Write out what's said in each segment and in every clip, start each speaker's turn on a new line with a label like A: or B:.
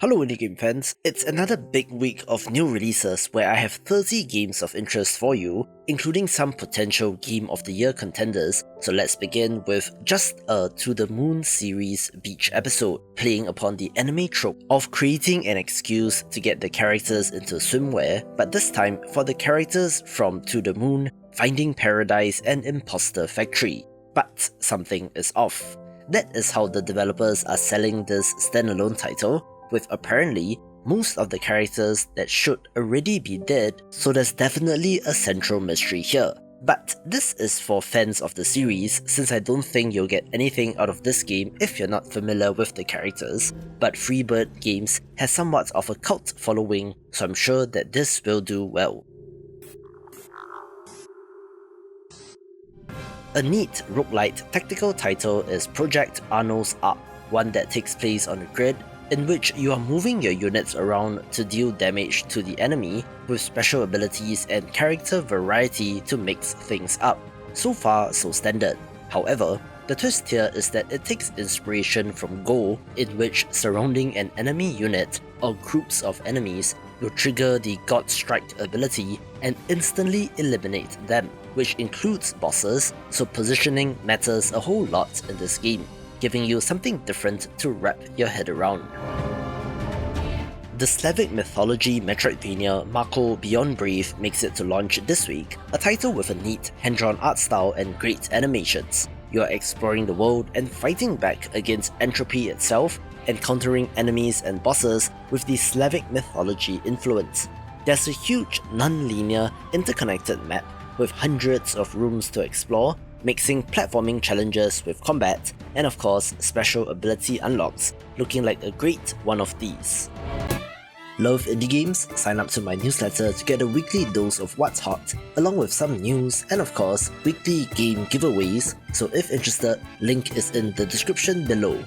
A: Hello indie game fans, it's another big week of new releases where I have 30 games of interest for you, including some potential Game of the Year contenders, so let's begin with just a To the Moon series beach episode, playing upon the anime trope of creating an excuse to get the characters into swimwear, but this time for the characters from To the Moon, Finding Paradise and Imposter Factory. But something is off. That is how the developers are selling this standalone title, with apparently most of the characters that should already be dead, so there's definitely a central mystery here. But this is for fans of the series, since I don't think you'll get anything out of this game if you're not familiar with the characters, but Freebird Games has somewhat of a cult following, so I'm sure that this will do well. A neat roguelite tactical title is Project AHNO's Arc, one that takes place on a grid in which you are moving your units around to deal damage to the enemy with special abilities and character variety to mix things up. So far, so standard. However, the twist here is that it takes inspiration from Go, in which surrounding an enemy unit or groups of enemies will trigger the God Strike ability and instantly eliminate them, which includes bosses, so positioning matters a whole lot in this game, giving you something different to wrap your head around. The Slavic mythology Metroidvania Marko Beyond Brave makes it to launch this week, a title with a neat hand-drawn art style and great animations. You are exploring the world and fighting back against entropy itself, encountering enemies and bosses with the Slavic mythology influence. There's a huge, non-linear, interconnected map with hundreds of rooms to explore, mixing platforming challenges with combat, and of course special ability unlocks, looking like a great one of these. Love indie games? Sign up to my newsletter to get a weekly dose of what's hot, along with some news and of course weekly game giveaways, so if interested, link is in the description below.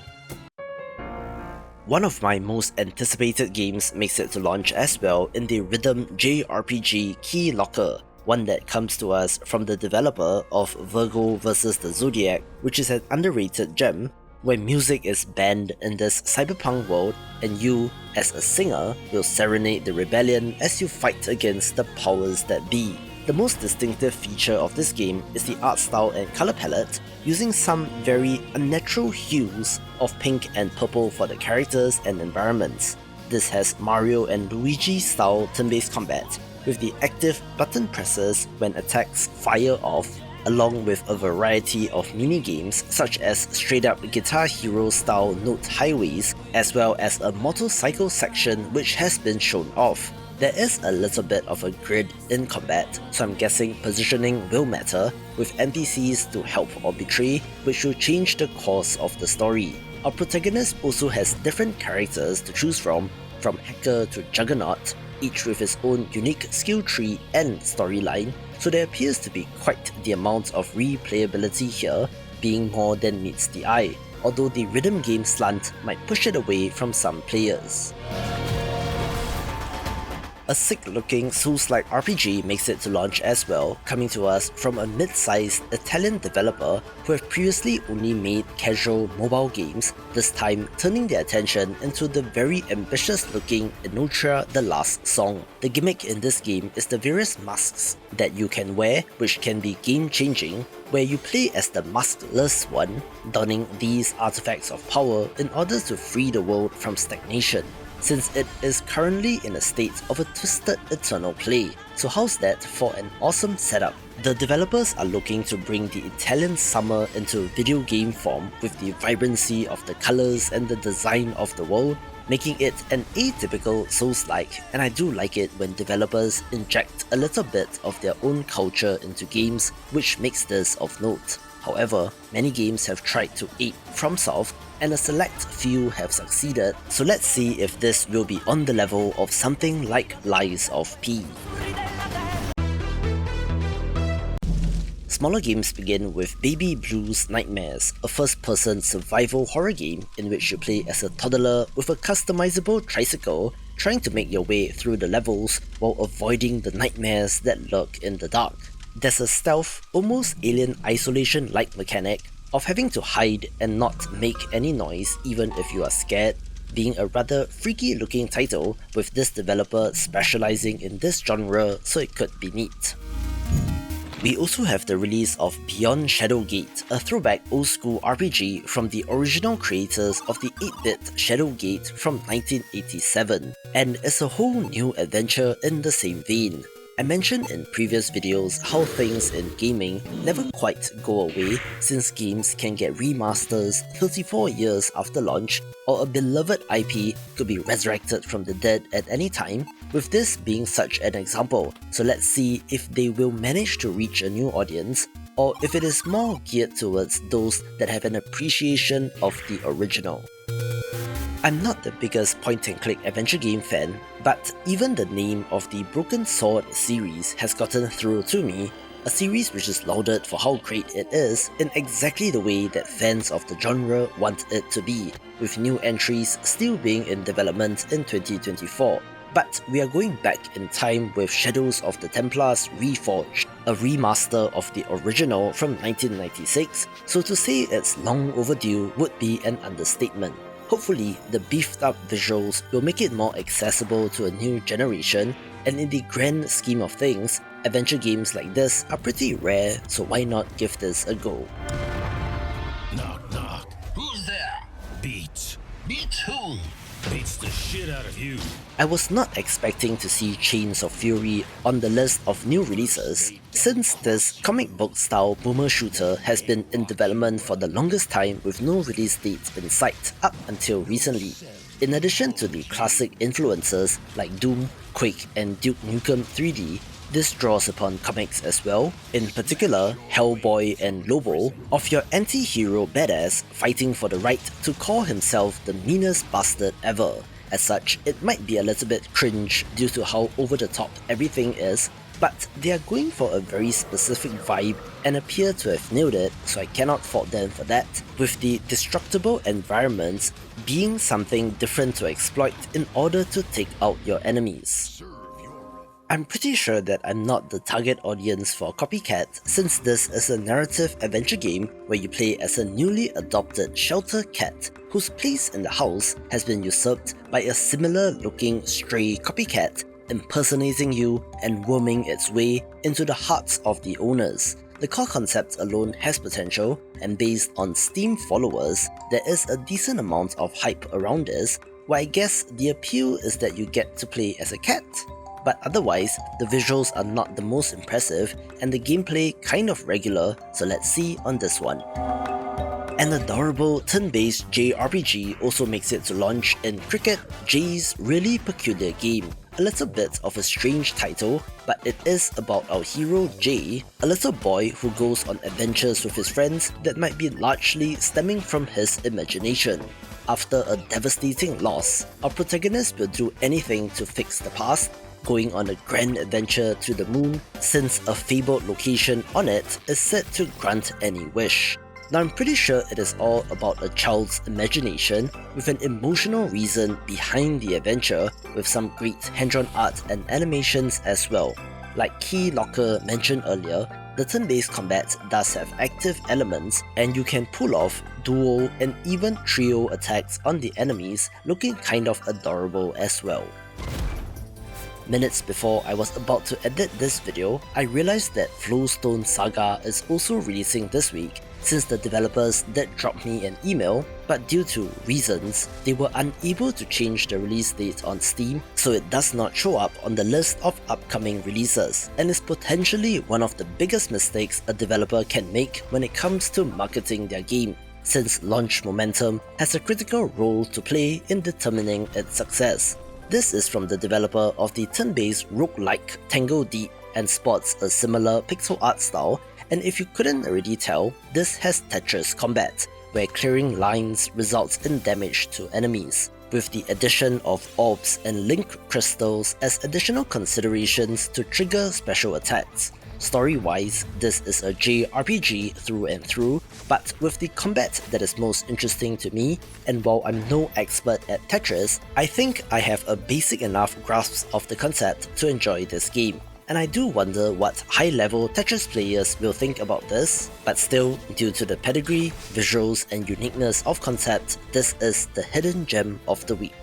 A: One of my most anticipated games makes it to launch as well in the rhythm JRPG Keylocker, one that comes to us from the developer of Virgo vs. the Zodiac, which is an underrated gem, where music is banned in this cyberpunk world and you, as a singer, will serenade the rebellion as you fight against the powers that be. The most distinctive feature of this game is the art style and color palette, using some very unnatural hues of pink and purple for the characters and environments. This has Mario and Luigi style turn-based combat, with the active button presses when attacks fire off, along with a variety of mini-games such as straight-up Guitar Hero style note highways, as well as a motorcycle section which has been shown off. There is a little bit of a grid in combat, so I'm guessing positioning will matter, with NPCs to help or betray, which will change the course of the story. Our protagonist also has different characters to choose from Hacker to Juggernaut, each with its own unique skill tree and storyline, so there appears to be quite the amount of replayability here, being more than meets the eye, although the rhythm game slant might push it away from some players. A sick-looking Souls-like RPG makes it to launch as well, coming to us from a mid-sized Italian developer who have previously only made casual mobile games, this time turning their attention into the very ambitious-looking Enotria The Last Song. The gimmick in this game is the various masks that you can wear, which can be game-changing, where you play as the maskless one, donning these artifacts of power in order to free the world from stagnation, since it is currently in a state of a twisted eternal play. So how's that for an awesome setup? The developers are looking to bring the Italian summer into video game form with the vibrancy of the colours and the design of the world, making it an atypical Souls-like, and I do like it when developers inject a little bit of their own culture into games, which makes this of note. However, many games have tried to ape FromSoft, and a select few have succeeded, so let's see if this will be on the level of something like Lies of P. Smaller games begin with Baby Blues Nightmares, a first-person survival horror game in which you play as a toddler with a customizable tricycle, trying to make your way through the levels while avoiding the nightmares that lurk in the dark. There's a stealth, almost alien isolation-like mechanic of having to hide and not make any noise even if you are scared, being a rather freaky looking title with this developer specializing in this genre, so it could be neat. We also have the release of Beyond Shadowgate, a throwback old school RPG from the original creators of the 8-bit Shadowgate from 1987, and it's a whole new adventure in the same vein. I mentioned in previous videos how things in gaming never quite go away since games can get remasters 34 years after launch, or a beloved IP could be resurrected from the dead at any time, with this being such an example. So let's see if they will manage to reach a new audience, or if it is more geared towards those that have an appreciation of the original. I'm not the biggest point-and-click adventure game fan, but even the name of the Broken Sword series has gotten through to me, a series which is lauded for how great it is in exactly the way that fans of the genre want it to be, with new entries still being in development in 2024. But we are going back in time with Shadows of the Templars Reforged, a remaster of the original from 1996, so to say it's long overdue would be an understatement. Hopefully, the beefed up visuals will make it more accessible to a new generation, and in the grand scheme of things, adventure games like this are pretty rare, so why not give this a go?
B: Knock knock. Who's there? Beats. Beats who? Beats the shit out of you.
A: I was not expecting to see Chains of Fury on the list of new releases, since this comic book style boomer shooter has been in development for the longest time with no release dates in sight up until recently. In addition to the classic influences like Doom, Quake and Duke Nukem 3D, this draws upon comics as well, in particular Hellboy and Lobo, of your anti-hero badass fighting for the right to call himself the meanest bastard ever. As such, it might be a little bit cringe due to how over the top everything is, but they are going for a very specific vibe and appear to have nailed it, so I cannot fault them for that, with the destructible environments being something different to exploit in order to take out your enemies. I'm pretty sure that I'm not the target audience for Copycat, since this is a narrative adventure game where you play as a newly adopted shelter cat whose place in the house has been usurped by a similar looking stray copycat impersonating you and worming its way into the hearts of the owners. The core concept alone has potential, and based on Steam followers, there is a decent amount of hype around this, where I guess the appeal is that you get to play as a cat. But otherwise, the visuals are not the most impressive and the gameplay kind of regular, so let's see on this one. An adorable turn-based JRPG also makes it to launch in Cricket, J's really peculiar game. A little bit of a strange title, but it is about our hero Jay, a little boy who goes on adventures with his friends that might be largely stemming from his imagination. After a devastating loss, our protagonist will do anything to fix the past, going on a grand adventure to the moon, since a fabled location on it is said to grant any wish. Now I'm pretty sure it is all about a child's imagination, with an emotional reason behind the adventure, with some great hand-drawn art and animations as well. Like Keylocker mentioned earlier, the turn-based combat does have active elements, and you can pull off duo and even trio attacks on the enemies, looking kind of adorable as well. Minutes before I was about to edit this video, I realized that Flowstone Saga is also releasing this week, since the developers did drop me an email, but due to reasons, they were unable to change the release date on Steam, so it does not show up on the list of upcoming releases, and is potentially one of the biggest mistakes a developer can make when it comes to marketing their game, since launch momentum has a critical role to play in determining its success. This is from the developer of the turn-based roguelike Tangle Deep and sports a similar pixel art style, and if you couldn't already tell, this has Tetris combat, where clearing lines results in damage to enemies, with the addition of orbs and link crystals as additional considerations to trigger special attacks. Story-wise, this is a JRPG through and through, but with the combat that is most interesting to me, and while I'm no expert at Tetris, I think I have a basic enough grasp of the concept to enjoy this game. and I do wonder what high-level Tetris players will think about this, but still, due to the pedigree, visuals and uniqueness of concept, this is the hidden gem of the week.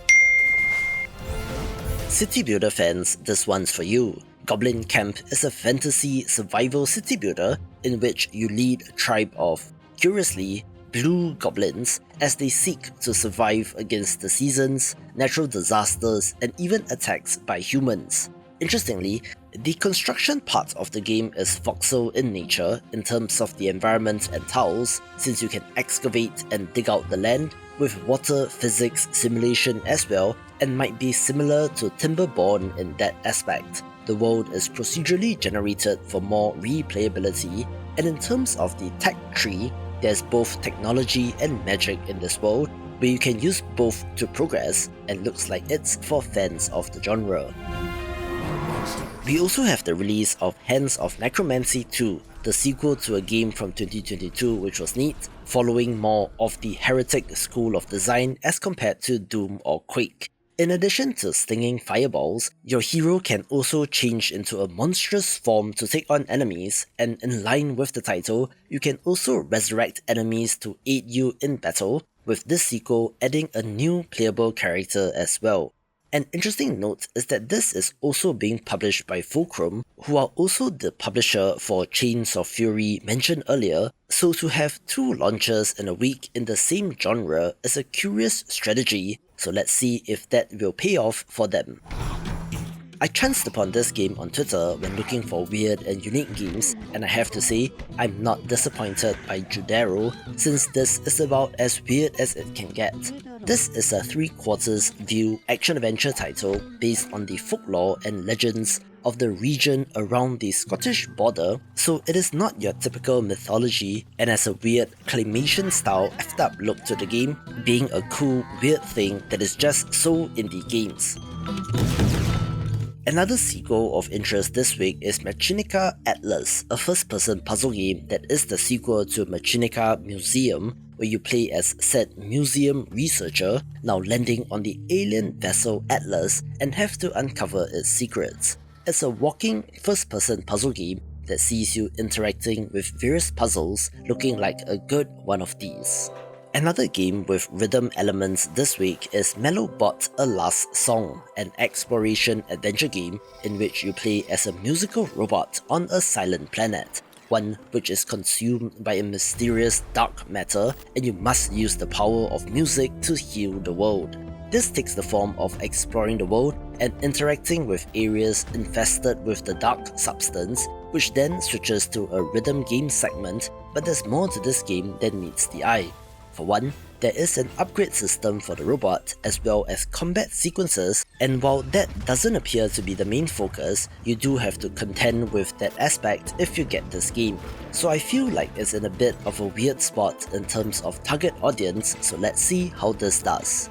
A: City builder fans, this one's for you. Goblin Camp is a fantasy survival city builder in which you lead a tribe of, curiously, blue goblins as they seek to survive against the seasons, natural disasters, and even attacks by humans. Interestingly, the construction part of the game is voxel in nature in terms of the environment and tiles, since you can excavate and dig out the land, with water physics simulation as well, and might be similar to Timberborn in that aspect. The world is procedurally generated for more replayability, and in terms of the tech tree, there's both technology and magic in this world, where you can use both to progress, and looks like it's for fans of the genre. We also have the release of Hands of Necromancy II, the sequel to a game from 2022 which was neat, following more of the heretic school of design as compared to Doom or Quake. In addition to stinging fireballs, your hero can also change into a monstrous form to take on enemies, and in line with the title, you can also resurrect enemies to aid you in battle, with this sequel adding a new playable character as well. An interesting note is that this is also being published by Fulcrum, who are also the publisher for Chains of Fury mentioned earlier, so to have two launches in a week in the same genre is a curious strategy, so let's see if that will pay off for them. I chanced upon this game on Twitter when looking for weird and unique games, and I have to say, I'm not disappointed by Judero, since this is about as weird as it can get. This is a 3/4 view action-adventure title based on the folklore and legends of the region around the Scottish border, so it is not your typical mythology and has a weird claymation-style effed-up look to the game, being a cool, weird thing that is just so indie games. Another sequel of interest this week is Machinika Atlas, a first-person puzzle game that is the sequel to Machinika Museum, where you play as said museum researcher, now landing on the alien vessel Atlas and have to uncover its secrets. It's a walking first-person puzzle game that sees you interacting with various puzzles, looking like a good one of these. Another game with rhythm elements this week is Melobot: A Last Song, an exploration adventure game in which you play as a musical robot on a silent planet, one which is consumed by a mysterious dark matter, and you must use the power of music to heal the world. This takes the form of exploring the world and interacting with areas infested with the dark substance, which then switches to a rhythm game segment, but there's more to this game than meets the eye. For one, there is an upgrade system for the robot as well as combat sequences, and while that doesn't appear to be the main focus, you do have to contend with that aspect if you get this game. So I feel like it's in a bit of a weird spot in terms of target audience, so let's see how this does.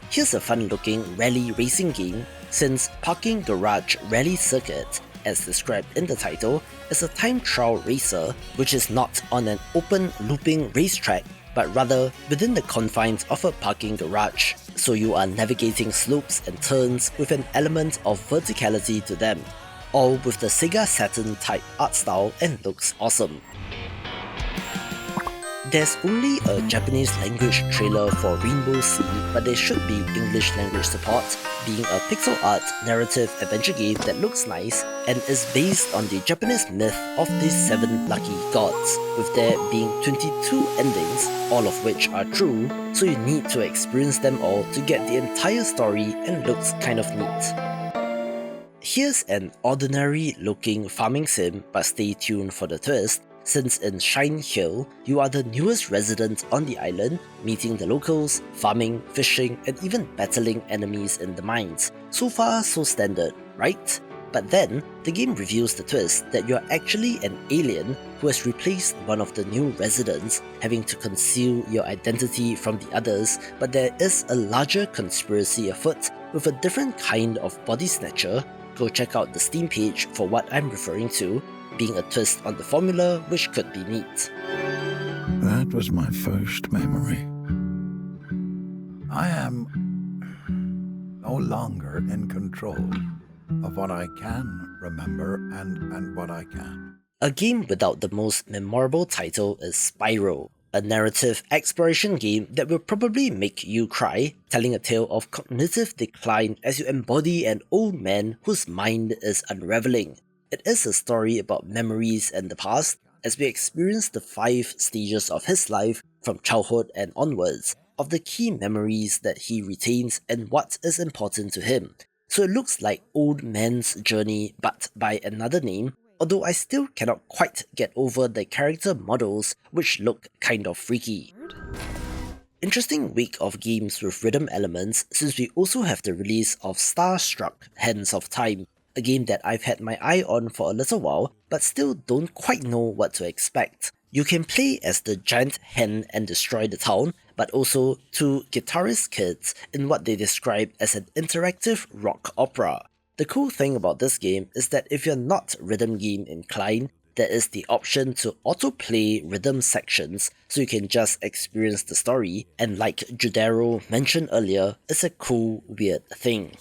A: Here's a fun looking rally racing game, since Parking Garage Rally Circuit, as described in the title, is a time trial racer which is not on an open looping racetrack, but rather within the confines of a parking garage, so you are navigating slopes and turns with an element of verticality to them, all with the Sega Saturn type art style, and looks awesome. There's only a Japanese language trailer for Rainbow Sea, but there should be English language support, being a pixel art narrative adventure game that looks nice and is based on the Japanese myth of the 7 lucky gods, with there being 22 endings, all of which are true, so you need to experience them all to get the entire story, and looks kind of neat. Here's an ordinary looking farming sim, but stay tuned for the twist, since in Shinehill, you are the newest resident on the island, meeting the locals, farming, fishing, and even battling enemies in the mines. So far, so standard, right? But then, the game reveals the twist that you're actually an alien who has replaced one of the new residents, having to conceal your identity from the others, but there is a larger conspiracy afoot with a different kind of body snatcher. Go check out the Steam page for what I'm referring to, being a twist on the formula which could be neat.
C: That was my first memory. I am no longer in control. of what I can remember and what I can't.
A: A game without the most memorable title is Spyro, a narrative exploration game that will probably make you cry, telling a tale of cognitive decline as you embody an old man whose mind is unraveling. It is a story about memories and the past, as we experience the 5 stages of his life from childhood and onwards, of the key memories that he retains and what is important to him. So it looks like Old Man's Journey but by another name, although I still cannot quite get over the character models which look kind of freaky. Interesting week of games with rhythm elements, since we also have the release of Starstruck Hands of Time, a game that I've had my eye on for a little while but still don't quite know what to expect. You can play as the giant hen and destroy the town, but also 2 guitarist kids in what they describe as an interactive rock opera. The cool thing about this game is that if you're not rhythm game inclined, there is the option to autoplay rhythm sections so you can just experience the story, and like Judero mentioned earlier, it's a cool, weird thing.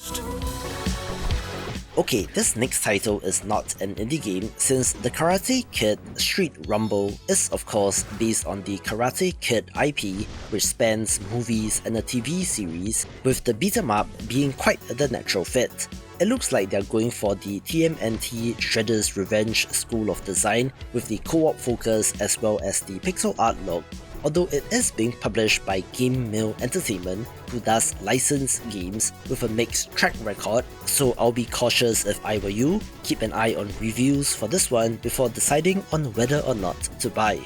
A: Okay, this next title is not an indie game since the Karate Kid Street Rumble is of course based on the Karate Kid IP, which spans movies and a TV series, with the beat 'em up being quite the natural fit. It looks like they're going for the TMNT Shredder's Revenge school of design with the co-op focus as well as the pixel art look, although it is being published by Game Mill Entertainment, who does licensed games with a mixed track record, so I'll be cautious if I were you. Keep an eye on reviews for this one before deciding on whether or not to buy.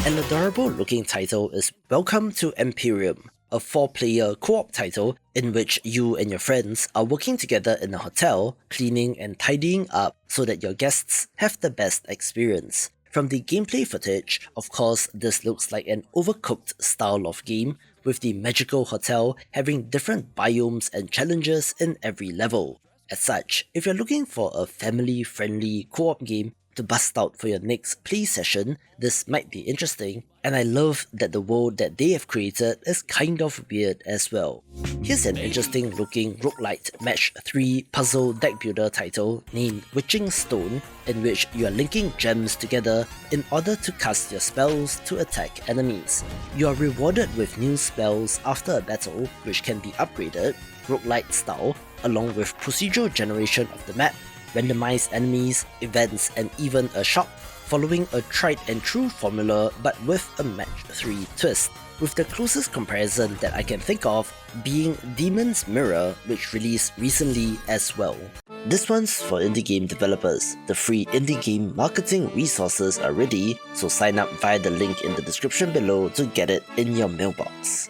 A: An adorable looking title is Welcome to Empyreum, a 4-player co-op title in which you and your friends are working together in a hotel, cleaning and tidying up so that your guests have the best experience. From the gameplay footage, of course, this looks like an overcooked style of game, with the magical hotel having different biomes and challenges in every level. As such, if you're looking for a family-friendly co-op game to bust out for your next play session, this might be interesting, and I love that the world that they have created is kind of weird as well. Here's an interesting looking roguelite match 3 puzzle deck builder title named Witching Stone, in which you are linking gems together in order to cast your spells to attack enemies. You are rewarded with new spells after a battle, which can be upgraded, roguelite style, along with procedural generation of the map, randomized enemies, events, and even a shop, following a tried and true formula but with a match 3 twist, with the closest comparison that I can think of being Demon's Mirror, which released recently as well. This one's for indie game developers. The free indie game marketing resources are ready, so sign up via the link in the description below to get it in your mailbox.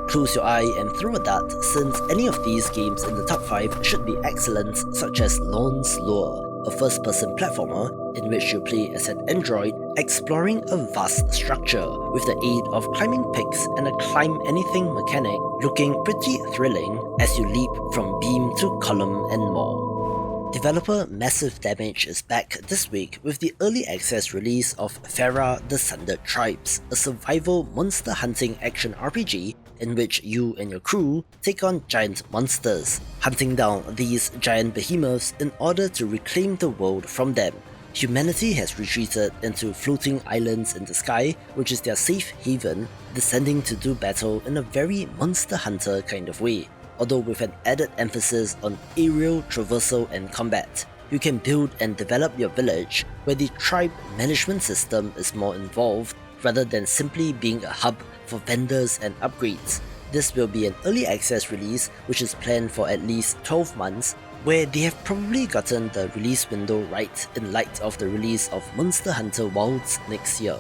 A: Close your eye and throw a dart, since any of these games in the top 5 should be excellent, such as Lorne's Lure, a first-person platformer in which you play as an android exploring a vast structure with the aid of climbing peaks and a climb anything mechanic, looking pretty thrilling as you leap from beam to column and more. Developer Massive Damage is back this week with the early access release of Farah the Sundered Tribes, a survival monster hunting action RPG in which you and your crew take on giant monsters, hunting down these giant behemoths in order to reclaim the world from them. Humanity has retreated into floating islands in the sky, which is their safe haven, descending to do battle in a very Monster Hunter kind of way, although with an added emphasis on aerial traversal and combat. You can build and develop your village, where the tribe management system is more involved, rather than simply being a hub for vendors and upgrades. This will be an early access release, which is planned for at least 12 months, where they have probably gotten the release window right in light of the release of Monster Hunter Wilds next year.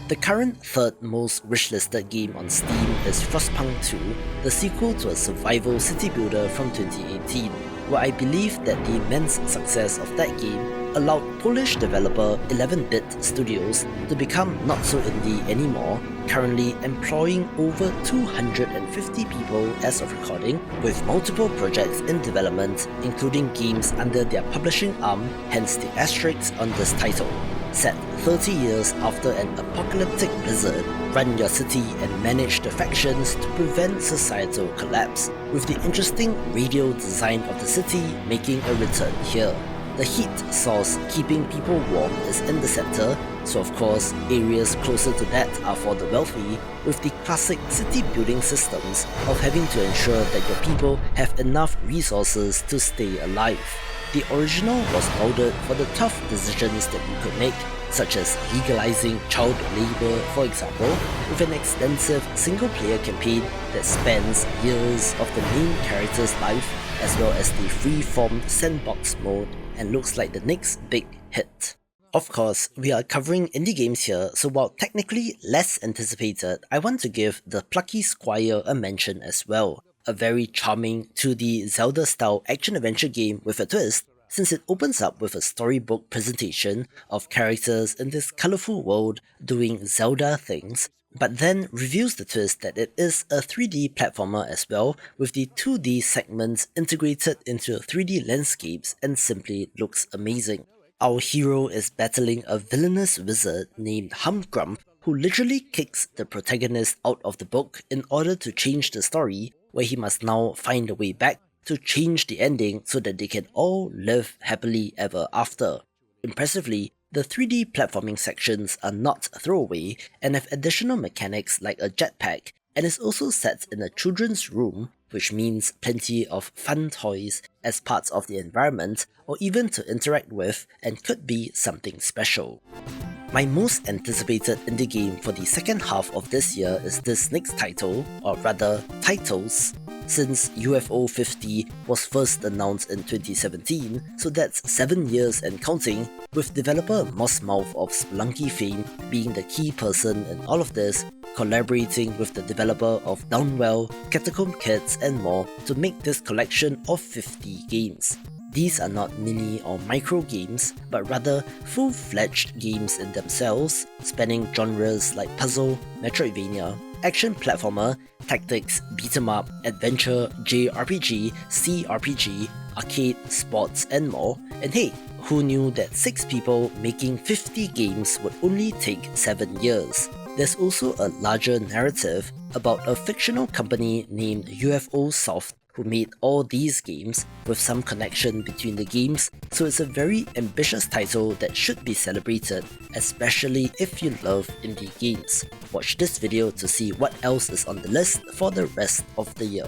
A: The current third most wishlisted game on Steam is Frostpunk 2, the sequel to a survival city builder from 2018, where I believe that the immense success of that game allowed Polish developer 11-Bit Studios to become not so indie anymore, currently employing over 250 people as of recording, with multiple projects in development, including games under their publishing arm, hence the asterisk on this title. Set 30 years after an apocalyptic blizzard, run your city and manage the factions to prevent societal collapse, with the interesting radial design of the city making a return here. The heat source keeping people warm is in the center, so of course areas closer to that are for the wealthy, with the classic city building systems of having to ensure that your people have enough resources to stay alive. The original was lauded for the tough decisions that you could make, such as legalizing child labor for example, with an extensive single-player campaign that spans years of the main character's life, as well as the free-form sandbox mode, and looks like the next big hit. Of course, we are covering indie games here, so while technically less anticipated, I want to give The Plucky Squire a mention as well. A very charming 2D Zelda-style action-adventure game with a twist, since it opens up with a storybook presentation of characters in this colourful world doing Zelda things, but then reveals the twist that it is a 3D platformer as well, with the 2D segments integrated into 3D landscapes, and simply looks amazing. Our hero is battling a villainous wizard named Humgrump, who literally kicks the protagonist out of the book in order to change the story, where he must now find a way back to change the ending so that they can all live happily ever after. Impressively, the 3D platforming sections are not throwaway and have additional mechanics like a jetpack, and is also set in a children's room, which means plenty of fun toys as parts of the environment or even to interact with, and could be something special. My most anticipated indie game for the second half of this year is this next title, or rather titles, since UFO 50 was first announced in 2017, so that's 7 years and counting, with developer Mossmouth of Spelunky fame being the key person in all of this, collaborating with the developer of Downwell, Catacomb Kids and more to make this collection of 50 games. These are not mini or micro games, but rather full-fledged games in themselves, spanning genres like puzzle, Metroidvania, action platformer, tactics, beat 'em up, adventure, JRPG, CRPG, arcade, sports and more. And hey, who knew that 6 people making 50 games would only take 7 years? There's also a larger narrative about a fictional company named UFO Soft who made all these games, with some connection between the games, so it's a very ambitious title that should be celebrated, especially if you love indie games. Watch this video to see what else is on the list for the rest of the year.